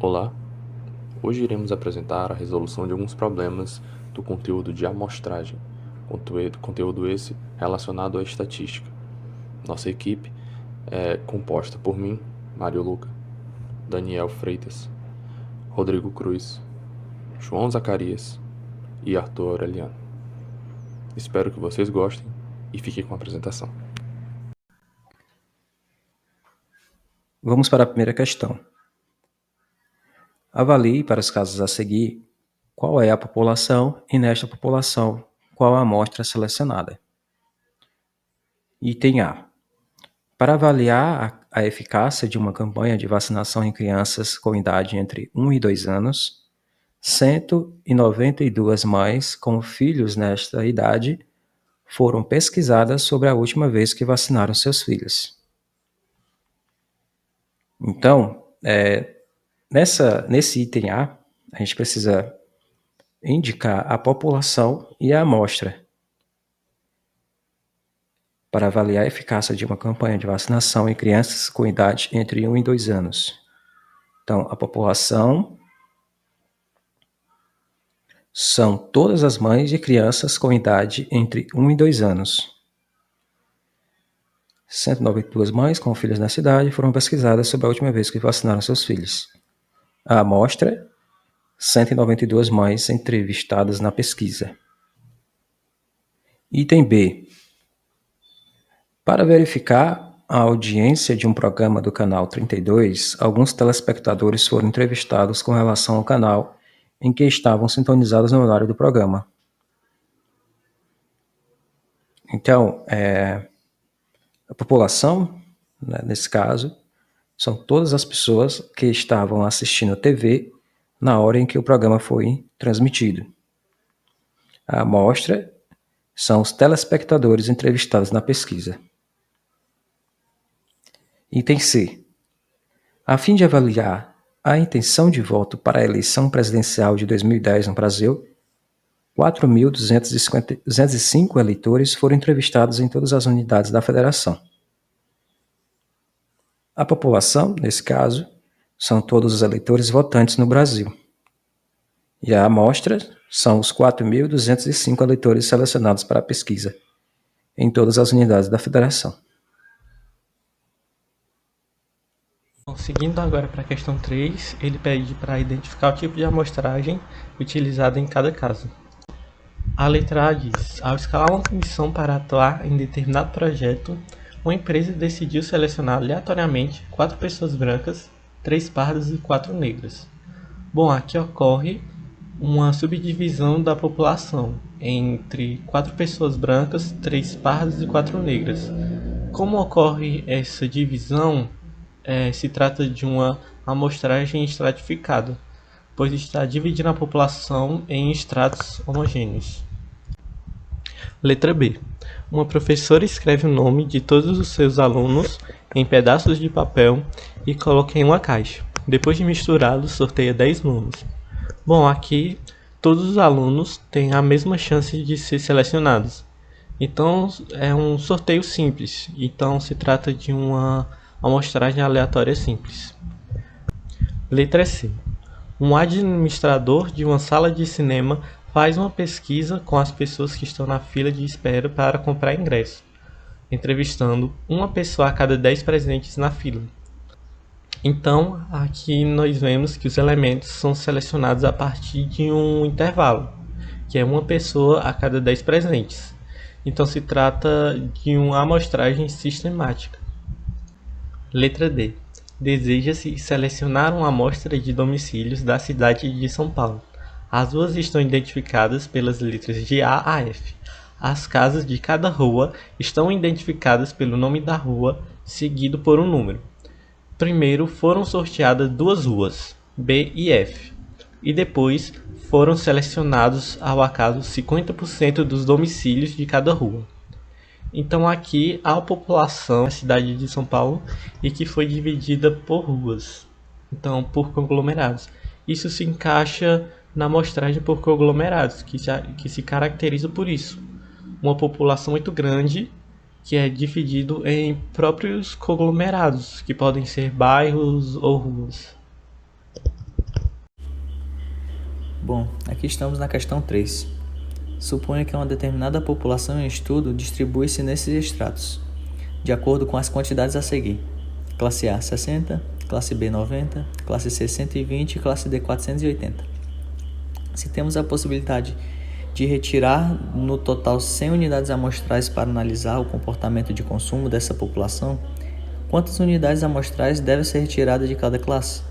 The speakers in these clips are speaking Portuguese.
Olá, hoje iremos apresentar a resolução de alguns problemas do conteúdo de amostragem, conteúdo esse relacionado à estatística. Nossa equipe é composta por mim, Mário Luca, Daniel Freitas, Rodrigo Cruz, João Zacarias e Arthur Aureliano. Espero que vocês gostem e fiquem com a apresentação. Vamos para a primeira questão. Avalie, para os casos a seguir, qual é a população e, nesta população, qual a amostra selecionada. Item A. Para avaliar a eficácia de uma campanha de vacinação em crianças com idade entre 1 e 2 anos, 192 mães com filhos nesta idade foram pesquisadas sobre a última vez que vacinaram seus filhos. Então, nesse item A, a gente precisa indicar a população e a amostra para avaliar a eficácia de uma campanha de vacinação em crianças com idade entre 1 e 2 anos. Então, a população são todas as mães de crianças com idade entre 1 e 2 anos. 192 mães com filhos nessa idade foram pesquisadas sobre a última vez que vacinaram seus filhos. A amostra, 192 mães entrevistadas na pesquisa. Item B. Para verificar a audiência de um programa do canal 32, alguns telespectadores foram entrevistados com relação ao canal em que estavam sintonizados no horário do programa. Então, a população, né, nesse caso, são todas as pessoas que estavam assistindo TV na hora em que o programa foi transmitido. A amostra são os telespectadores entrevistados na pesquisa. Item C. A fim de avaliar a intenção de voto para a eleição presidencial de 2010 no Brasil, 4.205 eleitores foram entrevistados em todas as unidades da federação. A população, nesse caso, são todos os eleitores votantes no Brasil. E a amostra são os 4.205 eleitores selecionados para a pesquisa em todas as unidades da federação. Bom, seguindo agora para a questão 3, ele pede para identificar o tipo de amostragem utilizada em cada caso. A letra A diz: ao escalar uma comissão para atuar em determinado projeto, uma empresa decidiu selecionar aleatoriamente 4 pessoas brancas, 3 pardas e 4 negras. Bom, aqui ocorre uma subdivisão da população entre 4 pessoas brancas, 3 pardas e 4 negras. Como ocorre essa divisão? Se trata de uma amostragem estratificada, pois está dividindo a população em estratos homogêneos. Letra B. Uma professora escreve o nome de todos os seus alunos em pedaços de papel e coloca em uma caixa. Depois de misturá-los, sorteia 10 nomes. Bom, aqui todos os alunos têm a mesma chance de ser selecionados. Então, é um sorteio simples. Então, se trata de uma amostragem aleatória simples. Letra C. Um administrador de uma sala de cinema faz uma pesquisa com as pessoas que estão na fila de espera para comprar ingresso, entrevistando uma pessoa a cada 10 presentes na fila. Então, aqui nós vemos que os elementos são selecionados a partir de um intervalo, que é uma pessoa a cada 10 presentes. Então, se trata de uma amostragem sistemática. Letra D. Deseja-se selecionar uma amostra de domicílios da cidade de São Paulo. As ruas estão identificadas pelas letras de A a F. As casas de cada rua estão identificadas pelo nome da rua, seguido por um número. Primeiro foram sorteadas 2 ruas, B e F, e depois foram selecionados ao acaso 50% dos domicílios de cada rua. Então aqui a população da cidade de São Paulo e que foi dividida por ruas, então por conglomerados. Isso se encaixa na amostragem por conglomerados, que se caracteriza por isso. Uma população muito grande que é dividido em próprios conglomerados, que podem ser bairros ou ruas. Bom, aqui estamos na questão 3. Suponha que uma determinada população em estudo distribui-se nesses estratos, de acordo com as quantidades a seguir. Classe A 60, classe B 90, classe C 120 e classe D 480. Se temos a possibilidade de retirar no total 100 unidades amostrais para analisar o comportamento de consumo dessa população, quantas unidades amostrais devem ser retiradas de cada classe?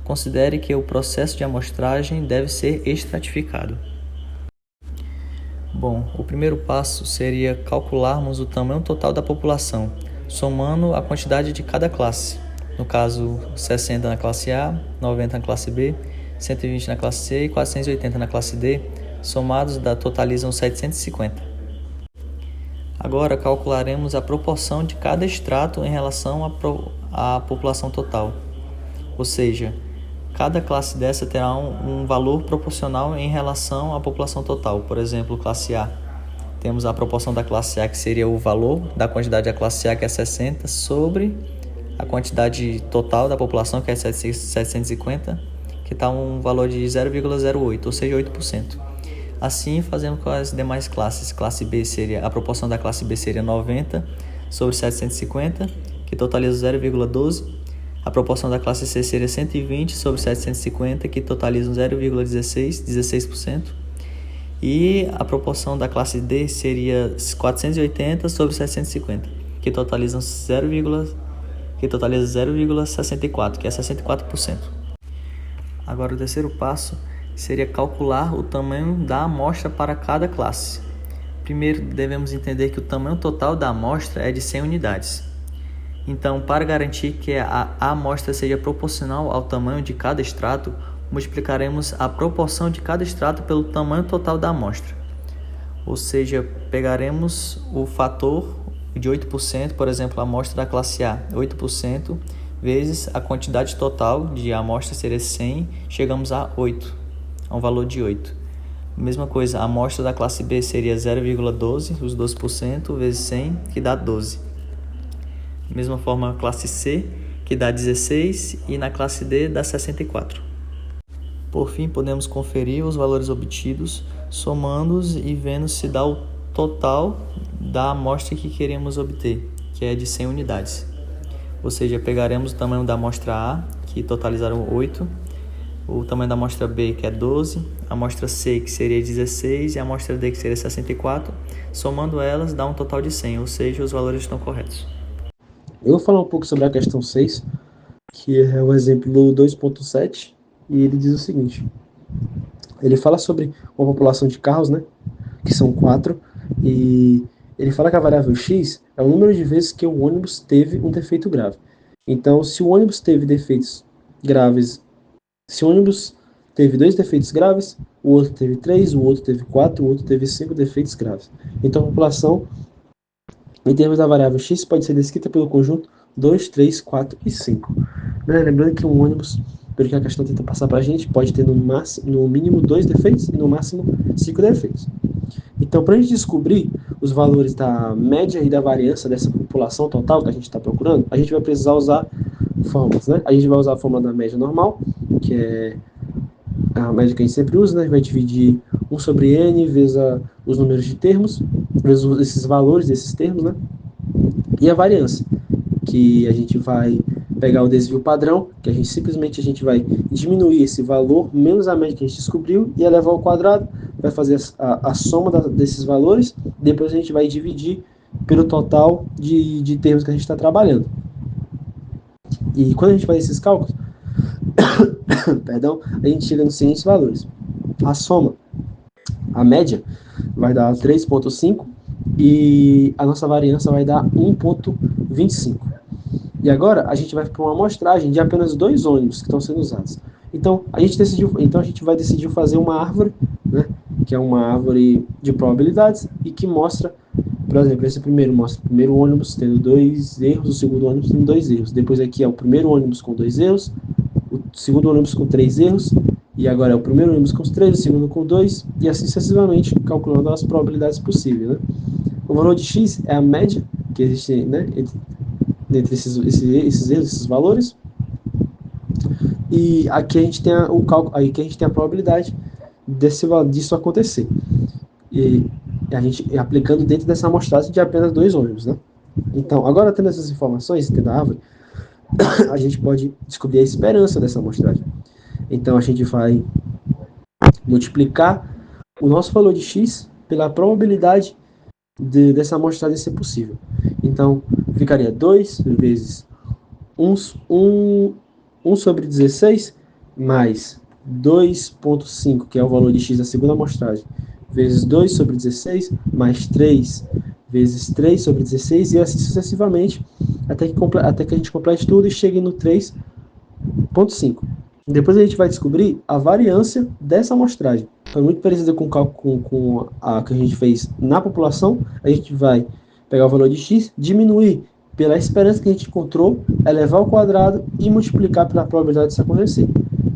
Considere que o processo de amostragem deve ser estratificado. Bom, o primeiro passo seria calcularmos o tamanho total da população, somando a quantidade de cada classe. No caso, 60 na classe A, 90 na classe B, 120 na classe C e 480 na classe D, somados totalizam 750. Agora calcularemos a proporção de cada extrato em relação à população total. Ou seja, cada classe dessa terá um valor proporcional em relação à população total. Por exemplo, classe A. Temos a proporção da classe A, que seria o valor da quantidade da classe A, que é 60, sobre a quantidade total da população, que é 750, que está um valor de 0,08, ou seja, 8%. Assim, fazendo com as demais classes. Classe B a proporção da classe B seria 90 sobre 750, que totaliza 0,12. A proporção da classe C seria 120 sobre 750, que totaliza 0,16%. E a proporção da classe D seria 480 sobre 750, que totaliza 0,64, que é 64%. Agora o terceiro passo seria calcular o tamanho da amostra para cada classe. Primeiro, devemos entender que o tamanho total da amostra é de 100 unidades. Então, para garantir que a amostra seja proporcional ao tamanho de cada extrato, multiplicaremos a proporção de cada extrato pelo tamanho total da amostra. Ou seja, pegaremos o fator de 8%, por exemplo, a amostra da classe A, 8%, vezes a quantidade total de amostra seria 100, chegamos a 8, a um valor de 8. Mesma coisa, a amostra da classe B seria 0,12, os 12%, vezes 100, que dá 12. Mesma forma, a classe C, que dá 16, e na classe D dá 64. Por fim, podemos conferir os valores obtidos, somando-os e vendo se dá o total da amostra que queremos obter, que é de 100 unidades. Ou seja, pegaremos o tamanho da amostra A, que totalizaram 8, o tamanho da amostra B, que é 12, a amostra C, que seria 16, e a amostra D, que seria 64. Somando elas, dá um total de 100, ou seja, os valores estão corretos. Eu vou falar um pouco sobre a questão 6, que é o exemplo 2.7, e ele diz o seguinte. Ele fala sobre uma população de carros, né, que são 4, e ele fala que a variável x é o número de vezes que o ônibus teve um defeito grave. Então, se o ônibus teve defeitos graves, se o ônibus teve 2 defeitos graves, o outro teve 3, o outro teve 4, o outro teve 5 defeitos graves. Então, a população, em termos da variável x, pode ser descrita pelo conjunto 2, 3, 4 e 5. Lembrando que um ônibus, pelo que a questão tenta passar para a gente, pode ter no mínimo 2 defeitos e no máximo 5 defeitos. Então, para a gente descobrir os valores da média e da variância dessa população total que a gente está procurando, a gente vai precisar usar fórmulas, né? A gente vai usar a fórmula da média normal, que é a média que a gente sempre usa, né? A gente vai dividir 1 sobre n vezes os números de termos, vezes esses valores desses termos, né? E a variância, que a gente vai pegar o desvio padrão, que a gente simplesmente vai diminuir esse valor menos a média que a gente descobriu e elevar ao quadrado, vai fazer a soma desses valores, depois a gente vai dividir pelo total de termos que a gente está trabalhando. E quando a gente faz esses cálculos, perdão, a gente chega nos seguintes valores. A soma, a média, vai dar 3,5 e a nossa variância vai dar 1,25. E agora a gente vai para uma amostragem de apenas 2 ônibus que estão sendo usados. Então a gente vai decidir fazer uma árvore, né, que é uma árvore de probabilidades e que mostra, por exemplo, esse primeiro mostra o primeiro ônibus tendo 2 erros, o segundo ônibus tendo 2 erros. Depois aqui é o primeiro ônibus com 2 erros, o segundo ônibus com 3 erros, e agora é o primeiro ônibus com 3, o segundo com 2, e assim sucessivamente, calculando as probabilidades possíveis, né? O valor de x é a média que existe, né, entre esses erros, esses valores. E aqui a gente tem o cálculo, aí que a gente tem a probabilidade disso acontecer. E a gente aplicando dentro dessa amostragem de apenas 2 ônibus, né? Então, agora tendo essas informações dentro da árvore, a gente pode descobrir a esperança dessa amostragem. Então, a gente vai multiplicar o nosso valor de x pela probabilidade dessa amostragem ser possível. Então, ficaria 2 vezes 1 sobre 16 mais 2,5, que é o valor de x da segunda amostragem, vezes 2 sobre 16 mais 3 vezes 3 sobre 16 e assim sucessivamente até que a gente complete tudo e chegue no 3,5. Depois a gente vai descobrir a variância dessa amostragem. Foi muito parecida com a que a gente fez na população. A gente vai pegar o valor de x, diminuir pela esperança que a gente encontrou, elevar ao quadrado e multiplicar pela probabilidade disso acontecer.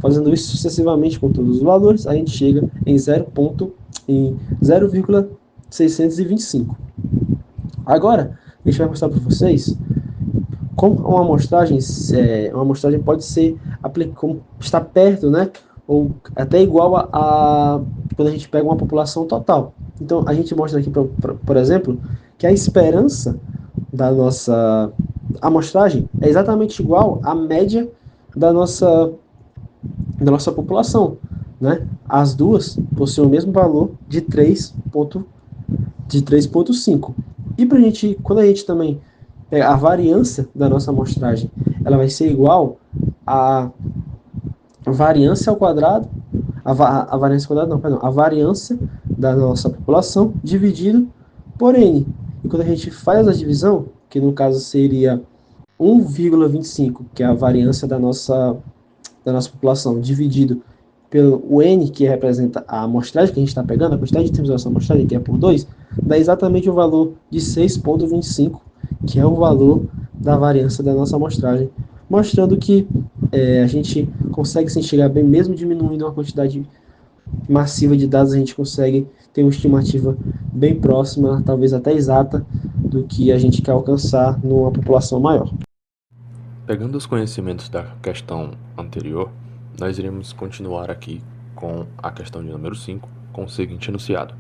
Fazendo isso sucessivamente com todos os valores, a gente chega em 0,625. Agora, a gente vai mostrar para vocês como uma amostragem pode ser está perto, né? Ou até igual a quando a gente pega uma população total. Então, a gente mostra aqui, por exemplo, que a esperança da nossa amostragem é exatamente igual à média da nossa população, né? As duas possuem o mesmo valor de 3,5. E quando a gente também a variância da nossa amostragem, ela vai ser igual a variância ao quadrado, a variância ao quadrado, não, perdão, a variância da nossa população dividido por n. E quando a gente faz a divisão, que no caso seria 1,25, que é a variância da nossa população, dividido pelo n, que representa a amostragem que a gente está pegando, a quantidade de termos da nossa amostragem, que é por 2, dá exatamente o valor de 6,25, que é o valor da variância da nossa amostragem, mostrando que a gente consegue se enxergar bem, mesmo diminuindo uma quantidade massiva de dados, a gente consegue ter uma estimativa bem próxima, talvez até exata, do que a gente quer alcançar numa população maior. Pegando os conhecimentos da questão anterior, nós iremos continuar aqui com a questão de número 5, com o seguinte enunciado.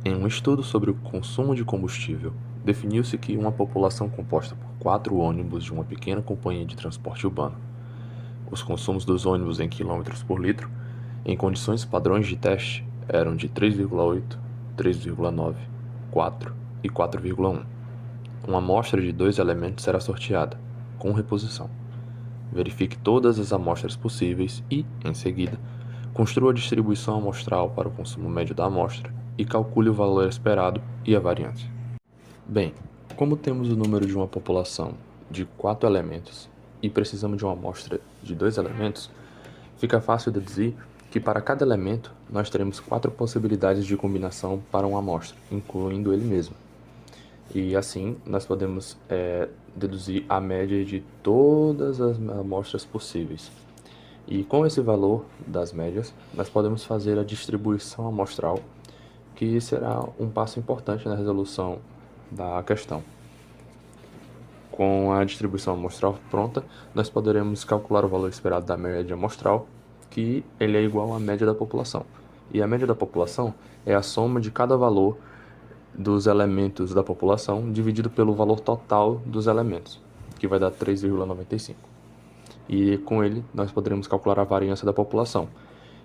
Em um estudo sobre o consumo de combustível, definiu-se que uma população composta por 4 ônibus de uma pequena companhia de transporte urbano. Os consumos dos ônibus em quilômetros por litro, em condições padrões de teste, eram de 3,8, 3,9, 4 e 4,1. Uma amostra de 2 elementos será sorteada, com reposição. Verifique todas as amostras possíveis e, em seguida, construa a distribuição amostral para o consumo médio da amostra e calcule o valor esperado e a variância. Bem, como temos o número de uma população de 4 elementos e precisamos de uma amostra de 2 elementos, fica fácil deduzir que para cada elemento nós teremos 4 possibilidades de combinação para uma amostra, incluindo ele mesmo. E assim nós podemos deduzir a média de todas as amostras possíveis. E com esse valor das médias, nós podemos fazer a distribuição amostral, que será um passo importante na resolução da questão. Com a distribuição amostral pronta, nós poderemos calcular o valor esperado da média amostral, que ele é igual à média da população. E a média da população é a soma de cada valor dos elementos da população dividido pelo valor total dos elementos, que vai dar 3,95. E com ele nós poderemos calcular a variância da população,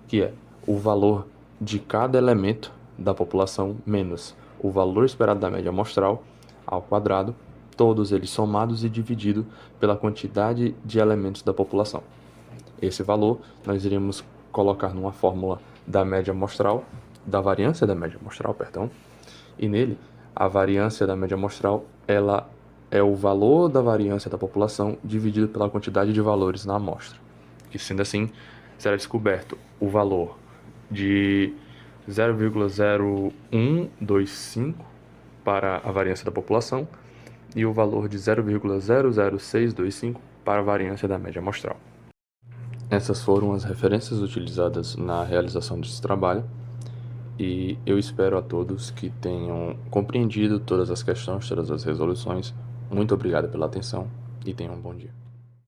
que é o valor de cada elemento da população menos o valor esperado da média amostral ao quadrado, todos eles somados e dividido pela quantidade de elementos da população. Esse valor nós iremos colocar numa fórmula da média amostral, da variância da média amostral, e nele a variância da média amostral ela é o valor da variância da população dividido pela quantidade de valores na amostra. Que sendo assim, será descoberto o valor de 0,0125 para a variância da população e o valor de 0,00625 para a variância da média amostral. Essas foram as referências utilizadas na realização desse trabalho e eu espero a todos que tenham compreendido todas as questões, todas as resoluções. Muito obrigado pela atenção e tenham um bom dia.